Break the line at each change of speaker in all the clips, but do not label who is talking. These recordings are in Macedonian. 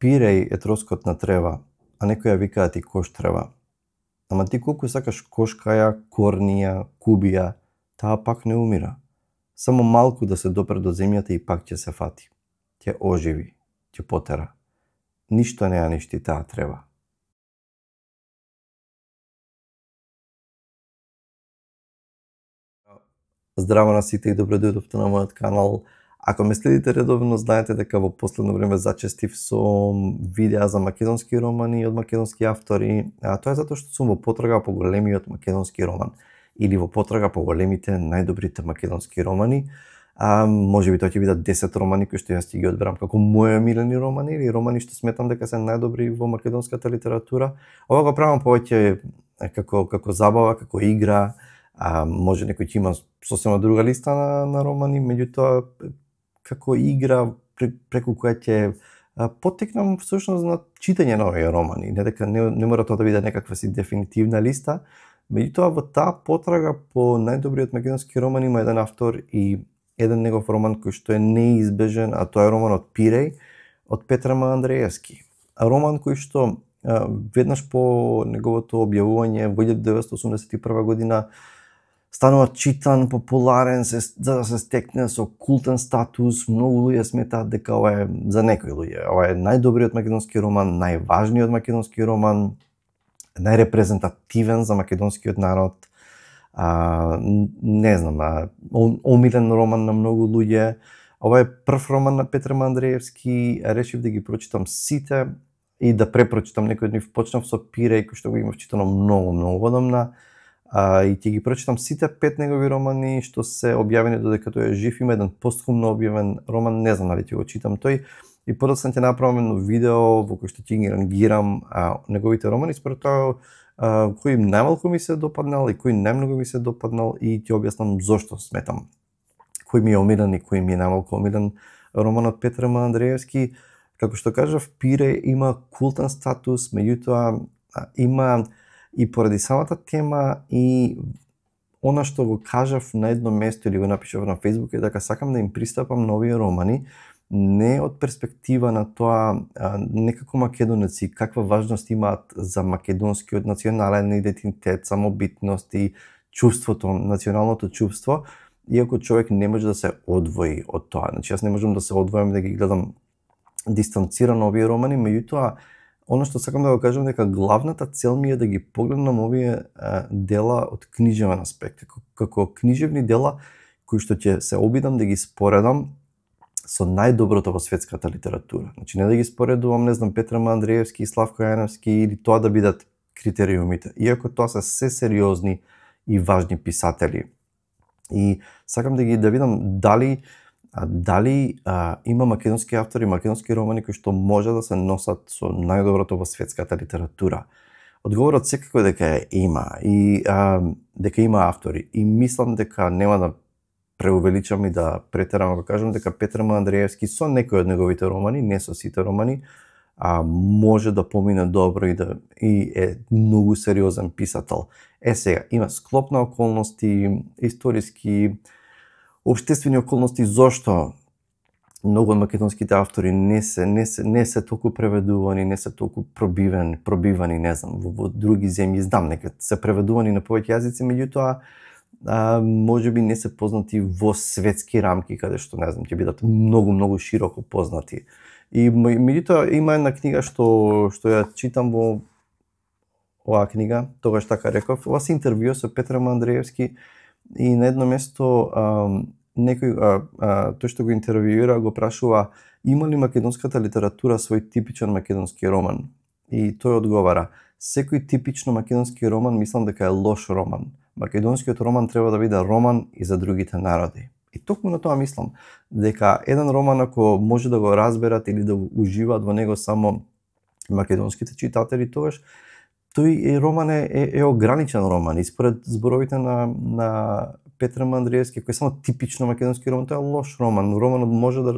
Пиреј е троскот на трева, а некои ја викаат и кош трева. Ама ти колку сакаш кошкаја, корнија, кубија, таа пак не умира. Само малку да се допре до земјата и пак ќе се фати. Ќе оживи, ќе потера. Ништо не ја ништи таа трева. Здраво на сите и добро дојдовте на мојот канал. Ако ме следите редовно, знаете дека во последно време зачестив со видеа за македонски романи од македонски автори. Тоа е затоа што сум во потрага по големиот македонски роман или во потрага по големите, најдобрите македонски романи. Можеби тоа ќе бидат 10 романи кои што јас ќе ги одберам како мои омилени романи или романи што сметам дека се најдобри во македонската литература. Ова го правам повеќе како забава, како игра. Може некој ќе има сосема друга листа на романи, меѓутоа како игра преку која ќе поттекнам всушност на читање на овие романи. Не дека не мора тоа да биде некаква си дефинитивна листа, меѓутоа во таа потрага по најдобриот македонски роман има еден автор и еден негов роман кој што е неизбежен, а тоа е романот Пиреј од Петар М. Андреевски. Роман кој што веднаш по неговото објавување во 1981 година станува читан, популарен, за да се стекне со култен статус. Многу луѓе сметаат дека ова е за некои луѓе. Ова е најдобриот македонски роман, најважниот македонски роман, најрепрезентативен за македонскиот народ. Не знам, омилен роман на многу луѓе. Ова е прв роман на Петар М. Андреевски, решив да ги прочитам сите и да препрочитам некој од нив. Почнав со Пиреј, кој што го имав читано многу одамна. И ќе ги прочитам сите 5 негови романи што се објавени додека тој е жив. Има еден постхумно објавен роман, не знам дали ќе го читам тој. И подоцна ќе направам едно видео во кој што ќе ги рангирам неговите романи според тоа кој најмалку ми се допаднал и кој најмногу ми се допаднал, и ќе објаснам зошто сметам кој ми е омилен и кој ми е најмалку омилен романот Петар М. Андреевски. Како што кажав, Пиреј има култен статус, меѓутоа има и поради самата тема и она што го кажав на едно место или го напишав на Facebook е дека сакам да им пристапам на овие романи не од перспектива на тоа некако македонеци каква важност имаат за македонскиот национален идентитет, самобитност и чувството, националното чувство, иако човек не може да се одвои од тоа. Значи јас не можам да се одвојам да ги гледам дистанцирано овие романи, меѓутоа она што сакам да го кажам дека главната цел ми е да ги погледнам овие дела од книжевен аспект, како книжевни дела кои што ќе се обидам да ги споредам со најдоброто во светската литература. Значи не да ги споредувам, не знам, Петар М. Андреевски и Славко Јановски или тоа да бидат критериумите, иако тоа се се сериозни и важни писатели. И сакам да видам дали има македонски автори, македонски романи кои што може да се носат со најдоброто во светската литература. Одговорот секако е дека има и дека има автори, и мислам дека нема да преувеличам и да претерам ако кажам дека Петар М. Андреевски со некои од неговите романи, не со сите романи, може да помине добро и е многу сериозен писател. Сега, има склоп на околности, историски, општествени околности, зошто многу од македонските автори не се толку преведувани, не се толку пробивани, не знам, во други земји. Знам нека се преведувани на повеќе јазици, меѓутоа можеби не се познати во светски рамки, каде што, не знам, ќе бидат многу широко познати. И меѓутоа има една книга што ја читам во оваа книга, тогаш така реков, ова се интервју со Петар М. Андреевски, и на едно место некој тој што го интервјуира го прашува има ли македонската литература свој типичен македонски роман, и тој одговара: секој типично македонски роман мислам дека е лош роман. Македонскиот роман треба да биде роман и за другите народи. И токму на тоа мислам, дека еден роман ако може да го разберат или да уживаат во него само македонските читатели, тогаш тој роман е ограничен роман, и според зборовите на Петар М. Андреевски, кој е само типично македонски роман, тоа е лош роман. Романот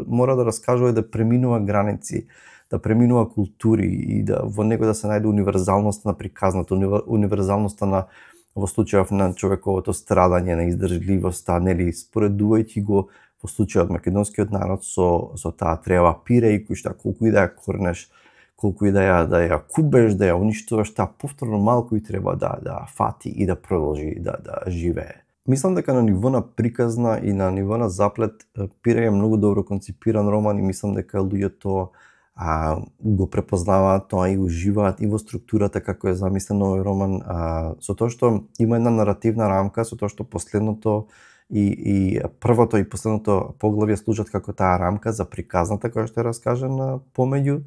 мора да раскажува и да преминува граници, да преминува култури и во него да се најде универзалноста на приказната, универзалноста на во случајов на човековото страдање, на издржливоста, нели, споредувајќи го во случајот македонскиот народ со таа трева Пиреј, кој што колку и да ја корнеш, колку и да ја кубеш, да ја уништуваш, таа повторно малку и треба да фати и да продолжи да живее. Мислам дека на ниво на приказна и на ниво на заплет Пиреј е многу добро конципиран роман и мислам дека луѓето го препознаваат тоа и уживаат и во структурата како е замислен овој роман, со тоа што има една наративна рамка, со тоа што последното и првото и последното поглавје служат како таа рамка за приказната која што е раскажана помеѓу.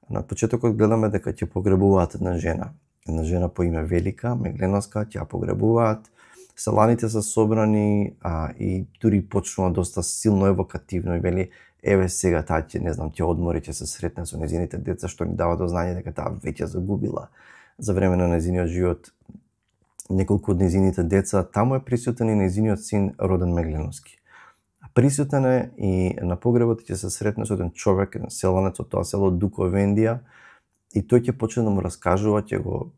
На почетокот гледаме дека ќе погребуваат една жена по име Велика Мегленовска, ќе ја погребуваат. Селаните се собрани и дури почнува доста силно евокативно и вели еве сега таа ќе, не знам, ќе одмори, ќе се сретне со незините деца, што ни дава до знање дека таа веќе загубила за време на незиниот живот неколку од незините деца. Таму е присутен и незиниот син Роден Мегленовски. Присутен е и на погребот ќе се сретне со еден човек, еден селанец од тоа село Дуковендија, и тој ќе почне да му раскажува, ќе го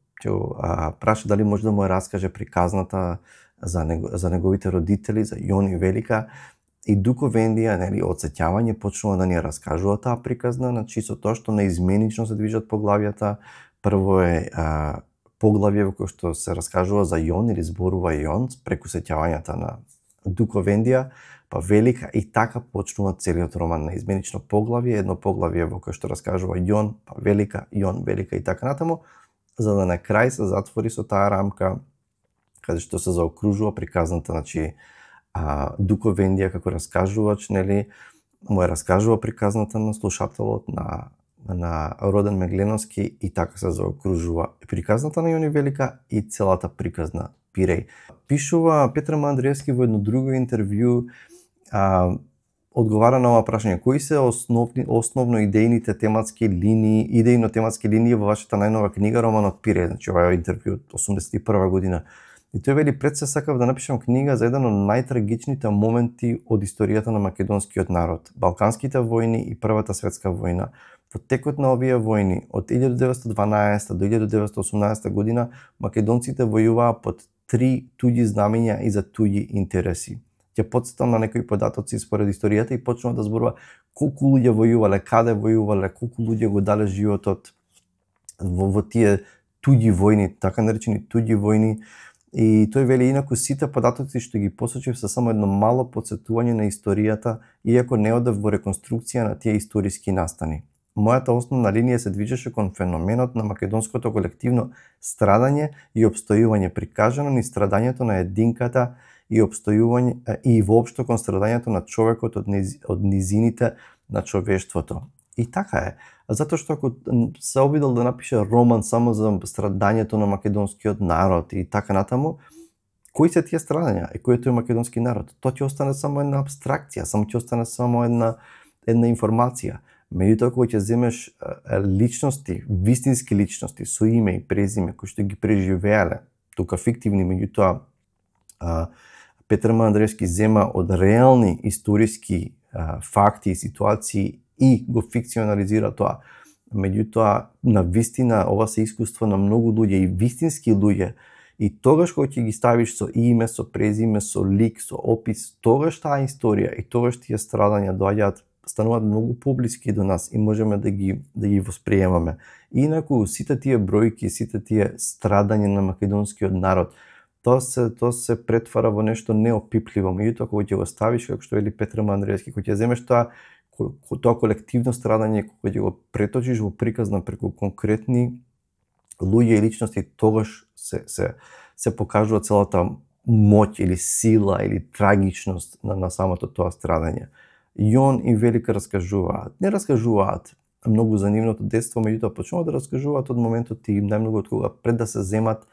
праша дали може да му ја раскаже приказната за неговите родители, за Јон и Велика. И Дуковендија, нели, од сеќавање почнува да ни ја раскажува таа приказна, значи со тоа што неизменично се движат поглавјата. Прво е поглавје во кое што се раскажува за Јон или зборува Јон преку сеќавањата на Дуковендија, па Велика, и така почнува целиот роман на изменично поглавје, едно поглавје во кое што раскажува Јон, па Велика, Јон, Велика и така натаму, за да на крај се затвори со таа рамка каде што се заокружува приказната, значи Дуковендија како раскажувач, нели, му ја раскажува приказната на слушателот на Роден Мегленовски и така се заокружува приказната на Јони Велика и целата приказна Пиреј. Пишува Петар Мандриевски во едно друго интервју, одговара на ова прашање: кои се основно идејните тематски линии, идејно-тематски линии во вашата најнова книга романот Пиреј? Значи ова е интервју од 81 година. И тој вели: пред се сакав да напишам книга за еден од најтрагичните моменти од историјата на македонскиот народ, Балканските војни и Првата светска војна. Во текот на овие војни, од 1912 до 1918 година, македонците војуваа под 3 туѓи знамења и за туѓи интереси. Ќе потсетам на некои податоци според историјата и почнува да зборува колку луѓе војувале, каде војувале, колку луѓе го дале животот во тие туѓи војни, така наречени туѓи војни. И тој вели: инаку сите податоци што ги посочив се само едно мало потсетување на историјата, иако не одев во реконструкција на тие историски настани. Мојата основна линија се движеше кон феноменот на македонското колективно страдање и обстојување, прикажано низ страдањето на единката и обстојување и воопшто кон страдањето на човекот од низините на човештвото. И така е, затоа што ако се обидел да напише роман само за страдањето на македонскиот народ и така натаму, кои се тие страдања и кој е тој македонски народ? Тоа ќе остане само една абстракција, само ќе остане само една информација. Меѓутоа, кога ќе земеш личности, вистински личности со име и презиме кои што ги преживеале, тука фиктивни, меѓутоа Петар Мандриевски зема од реални историски факти и ситуации и го фикционализира тоа. Меѓутоа, на вистина, ова се искуство на многу луѓе и вистински луѓе. И тогаш кога ќе ги ставиш со име, со презиме, со лик, со опис, тогаш таа историја и тогаш тие страдања доаѓаат, стануваат многу поблиски до нас и можеме да ги восприемаме. Инаку сите тие бројки, сите тие страдања на македонскиот народ, тоа се претвара во нешто неопипливо. Меѓутоа, кога ќе го ставиш, како што вели Петар Мандриевски, кога ќе земеш тоа колективно страдање, кога ќе го преточиш во приказна преку конкретни луѓе и личности, тогаш се покажува целата моќ или сила или трагичност на самото тоа страдање. Јон и Велика не раскажуваат многу за нивното детство, меѓутоа почнуваат да раскажуваат од моментот и најмногу од кога пред да се земат,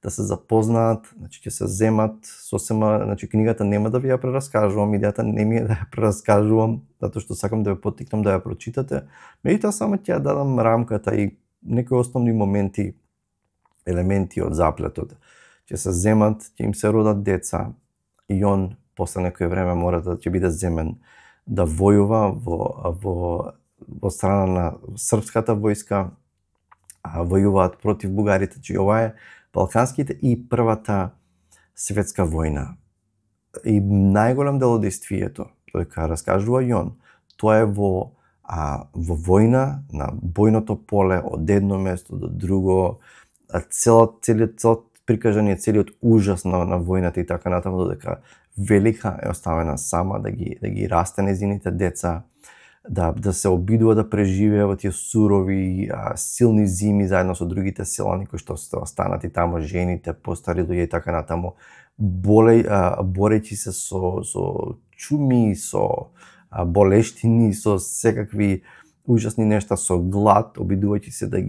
да се запознаат, значи ќе се земат сосема, значи книгата нема да ви ја прераскажувам, идејата не ми е да ја прераскажувам, затоа што сакам да ве поттикнам да ја прочитате, меѓутоа само ќе ја дадам рамката и некои основни моменти, елементи од заплетот. Ќе се земат, ќе им се родат деца, Јон после некој време мора да ќе биде земен да војува во страна на српската војска, војуваат против бугарите, че ова е Балканските и Првата светска војна. И најголем дел од действието, тој раскажува Јон, тоа е во во војна, на бојното поле, од едно место до друго, целиот прикажан е целиот ужас на војната и така натаму, додека Велика е оставена сама да ги расте незините деца, да се обидува да преживее во тие сурови, силни зими заедно со другите селани кои што се останати таму, жените, постари луѓе и така натаму, борејќи се со чуми, со болештини, со секакви ужасни нешта, со глад, обидувајќи се да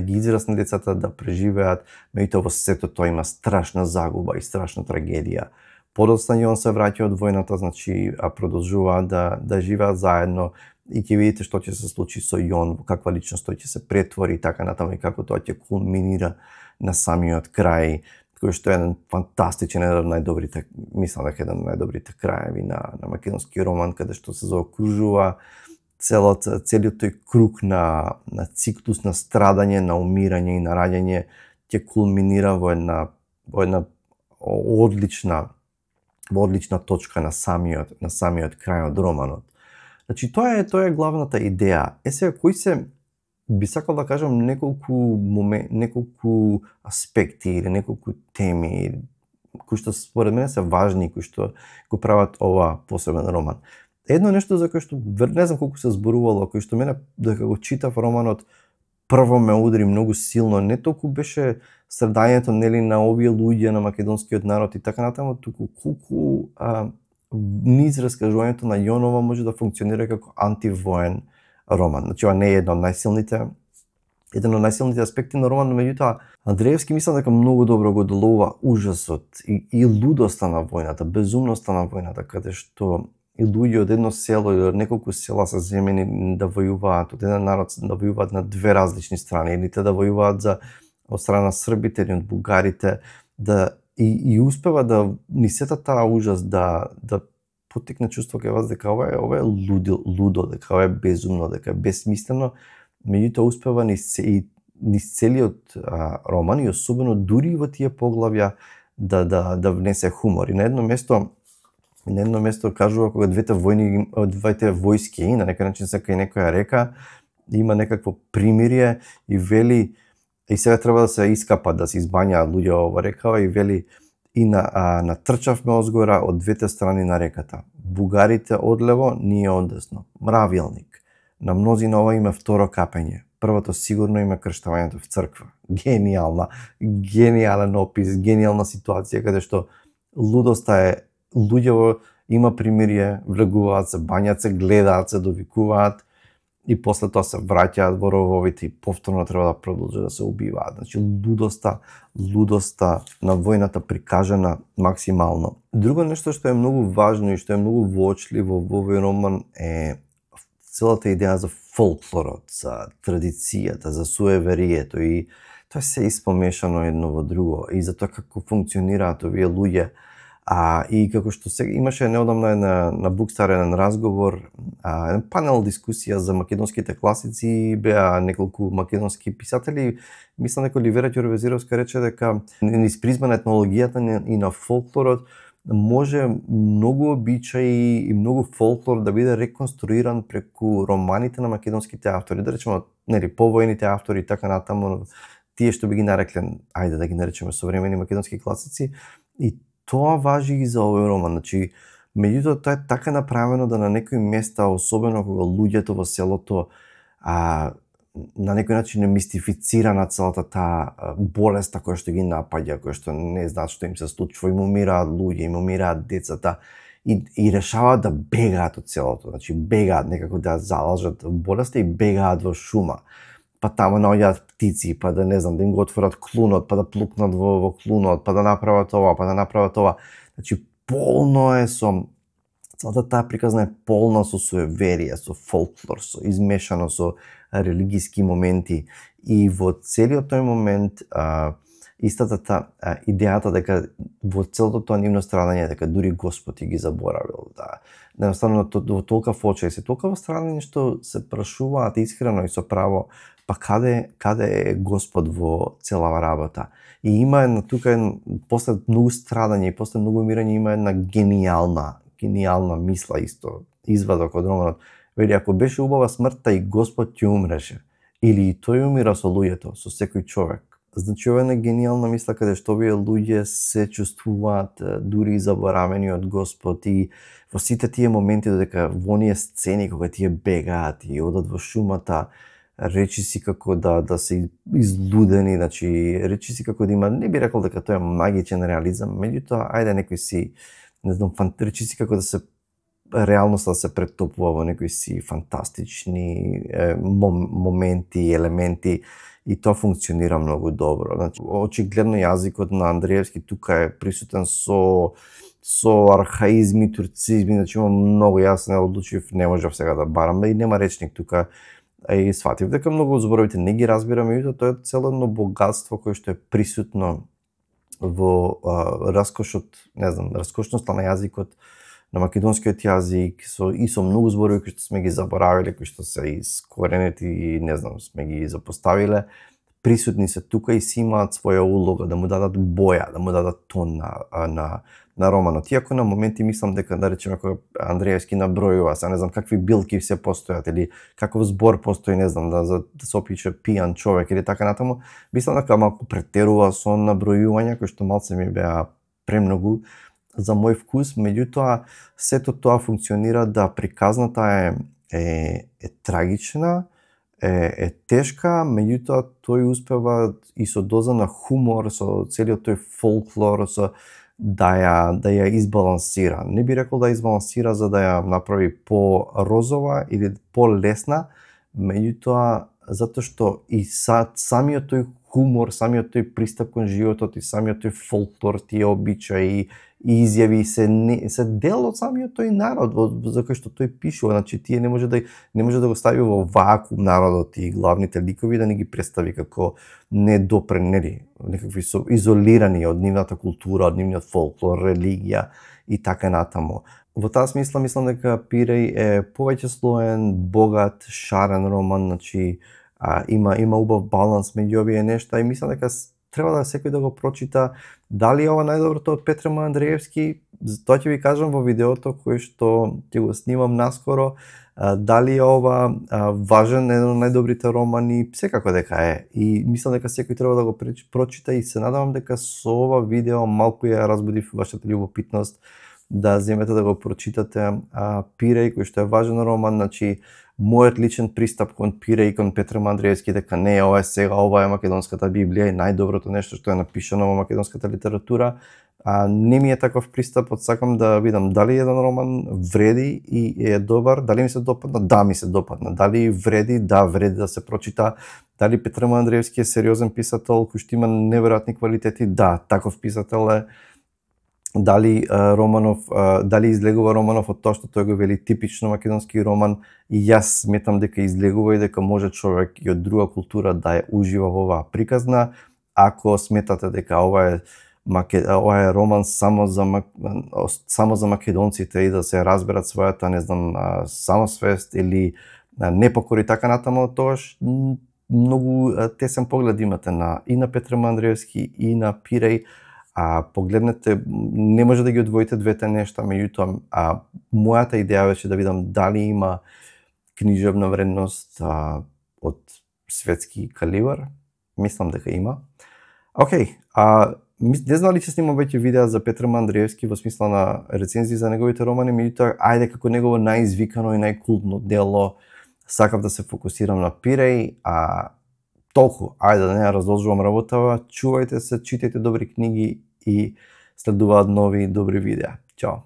ги израсне децата, да преживеат, меѓутоа во сето тоа има страшна загуба и страшна трагедија. Подоцна Јон се враќа од војната, значи продолжуваат да живеат заедно и ќе видите што ќе се случи со Јон, каква личност тој ќе се претвори и така натаму и како тоа ќе кулминира на самиот крај, кој што е еден фантастичен, еден од најдобрите, мислам дека еден од најдобрите краеви на македонски роман, каде што се заокружува целиот тој круг на циклус на страдање, на умирање и на раѓање, ќе кулминира во една одлична точка на самиот крај од романот. Значи тоа е главната идеја. Сега би сакал да кажам неколку аспекти или неколку теми кои што според мене се важни, кои што го прават ова посебен роман. Едно нешто за кое што не знам колку се зборувало, кој што мене додека го читав романот прво ме удри многу силно, не толку беше страдањето нели на овие луѓе, на македонскиот народ и така натаму, туку колку низ раскажувањето на Јонова може да функционира како антивоен роман. Значи ова не е еден од најсилните аспекти на роман, но меѓутоа Андреевски мислам дека многу добро го доловува ужасот и лудоста на војната, безумноста на војната, каде што и луѓе од едно село или од неколку села се земени да војуваат, од еден народ да војуваат на две различни страни, или да војуваат од страна на србите или од бугарите, и успева да ни сета таа ужас да потекне чувство кај вас дека ова е лудо, дека ова е безумно, дека е бесмислено, меѓутоа успева низ целиот роман и особено дури во тие поглавја да внесе хумор. И на едно место кажува кога двете војски на некој начин се кај некоја река, има некакво примирие и вели и сега треба да се искапат, да се избањаат луѓе во рекава и вели и натрчавме озгора од двете страни на реката. Бугарите одлево, ние одесно. Мравилник. На мнозина ова има второ капење. Првото сигурно има крштавањето в црква. Гениален опис, гениална ситуација каде што лудоста е луѓето има примирие, влегуваат се, бањаат се, гледаат се, довикуваат и после тоа се враќаат во рововите и повторно треба да продолжат да се убиваат. Значи лудоста на војната прикажана максимално. Друго нешто што е многу важно и што е многу воочливо во овој роман е целата идеја за фолклорот, за традицијата, за суеверието и тоа се испомешано едно во друго и за тоа како функционираат овие луѓе. И како што имаше неодамна на Букстар еден разговор, еден панел дискусија за македонските класици, беа неколку македонски писатели, мислам дека Оливера Ќорвезировска рече дека низ призма на етнологијата и на фолклорот може многу обичаи и многу фолклор да биде реконструиран преку романите на македонските автори, да речеме, нели, повојните автори и така натаму, тие што би ги нарекле, ајде да ги наречеме современи македонски класици, и тоа важи и за овој роман. Значи, меѓутоа тоа е така направено да на некои места, особено кога луѓето во селото на некој начин е мистифицирана целата таа болеста која што ги напаѓа, која што не знаат што им се случува, им умираат луѓе, им умираат децата и решаваат да бегаат од селото. Значи, бегаат некако да залажат болеста и бегаат во шума. Па таму наоѓаат птици, па да не знам, да им го отворат клунот, па да плукнат во клунот, па да направат ова, па да направат ова. Значи, полно е целата таа приказна е полна со суеверие, со фолклор, со измешано со религиски моменти. И во целиот тој момент, истата идејата дека во целото тоа нивно страдање, дека дури Господ ги заборавил, едноставно во толкав очај се, толкова страдање што се прашуваат искрено и со право, па каде е Господ во целава работа? И има после многу страдање и после многу умирање има една гениална мисла исто. извадок од романот. Вели, ако беше убава смртта и Господ ќе умреше, или и тој умира со луѓето, со секој човек. Значи, ова е гениална мисла каде што овие луѓе се чувствуваат дури и заборавени од Господ и во сите тие моменти додека во оние сцени кога тие бегаат и одат во шумата, речиси како да се излудени, значи речиси како да има, не би рекол дека тоа е магичен реализам, меѓутоа ајде некои си, не знам, речиси како да се реалноста да се претопува во некои си фантастични моменти, елементи и тоа функционира многу добро. Значи, очигледно јазикот на Андриевски тука е присутен со архаизми, турцизми, значи има многу, јас не одлучив, не можев сега да барам, и нема речник тука, и сватив дека многу зборовите не ги разбирам, и тоа е цело едно богатство кое што е присутно во раскошот, не знам, раскошноста на јазикот, на македонскиот јазик, со многу зборови кои што сме ги заборавиле, кои што се искоренети и не знам, сме ги запоставиле, присутни се тука и си имаат своја улога да му дадат боја, да му дадат тон на романот. Иако на моменти мислам дека, да речеме, кога Андриевски набројува, се не знам какви билки се постојат или каков збор постои, не знам, да се опише пијан човек или така натаму, мислам дека малку претерува со набројување кои што малце ми беа премногу за мој вкус, меѓутоа сето тоа функционира да приказната е трагична, е тешка, меѓутоа тој успева и со доза на хумор, со целиот тој фолклор, да ја избалансира. Не би рекол да ја избалансира за да ја направи по-розова или по-лесна, меѓутоа затоа што и самиот тој хумор, самиот тој пристап кон животот и самиот тој фолклор, тие обичаи и изјави се дел од самиот тој народ, за кој што тој пишува, значи тие не може да го стави во вакуум народот и главните ликови да не ги представи како недопренели, некакви изолирани од нивната култура, од нивниот фолклор, религија и така натаму. Во таа смисла мислам дека Пиреј е повеќе слоен, богат, шарен роман, значи има убав баланс меѓу овие нешта и мислам дека треба да секој да го прочита. Дали е ова најдоброто од Петр М. Андриевски? Тоа ќе ви кажам во видеото кој што ќе го снимам наскоро. Дали е ова важен, еден од најдобрите романи? Секако дека е. И мислам дека секој треба да го прочита и се надевам дека со ова видео малку ја разбудив вашата љубопитност да земете да го прочитате Пиреј, кој што е важен роман, значи мојот личен пристап кон Пиреј и кон Петр М. Андриевски дека не, ова е сега, ова е македонската Библија и најдоброто нешто што е напишано во македонската литература. Не ми е таков пристап, сакам да видам дали еден роман вреди и е добар, дали ми се допадна, да ми се допадна, дали вреди, да вреди да се прочита, дали Петр М. Андриевски е сериозен писател кој што има неверојатни квалитети, да, таков писател е. Дали излегува Романов од тоа што тој го вели типично македонски роман, и јас сметам дека излегува и дека може човек и од друга култура да ја ужива во оваа приказна. Ако сметате дека ова е роман само за македонците и да се разберат својата, не знам, самосвест или непокори така натаму, тоаш многу тесен поглед имате и на Петр М. Андриевски и на Пиреј. Погледнете, не може да ги одвоите двете нешта, меѓутоа мојата идеја беше да видам дали има книжевна вредност од светски калибар. Мислам дека има. Океј, не знам дали ќе снимам веќе видеа за Петр М. Андриевски во смисла на рецензии за неговите романи, меѓутоа ајде како негово најизвикано и најкултно дело сакав да се фокусирам на Пиреј, толку, ајде да не ја раздолжувам работава, чувајте се, читајте добри книги и следуваат нови добри видеа. Чао!